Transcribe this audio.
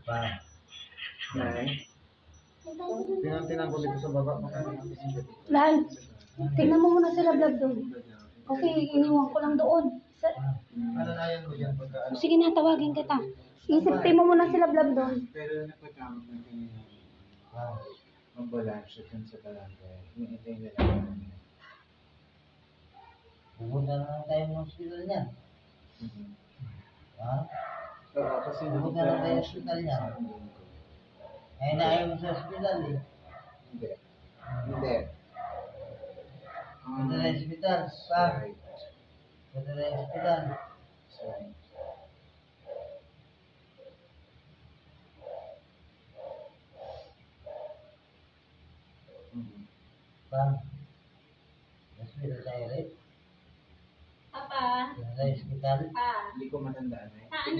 Pa. Nay. Tinang ko dito sa baba. Lal, tingnan mo muna sila vlog doon. Kasi iniwan ko lang doon. Ano na yan mo dyan? Pagka ano? Sige na, tawagin kita. Isipin mo muna sila vlog doon. Pero napagkamot ng kanina. Mag-balance dun sa barangay. Hinihintay nila namin. Pupunta na lang tayo ng hospital niyan. Ha? Oo, kasi Pupunta na tayo ng hospital niyan. Eh, naayon mo sa hospital eh. Hindi. Hindi. Punta na yung hospital. Pa. Punta na yung hospital. Sorry. Pa. Hospital tayo rin. Papa. Punta na yung hospital. Pa. Hindi ko matandaan eh. Ano?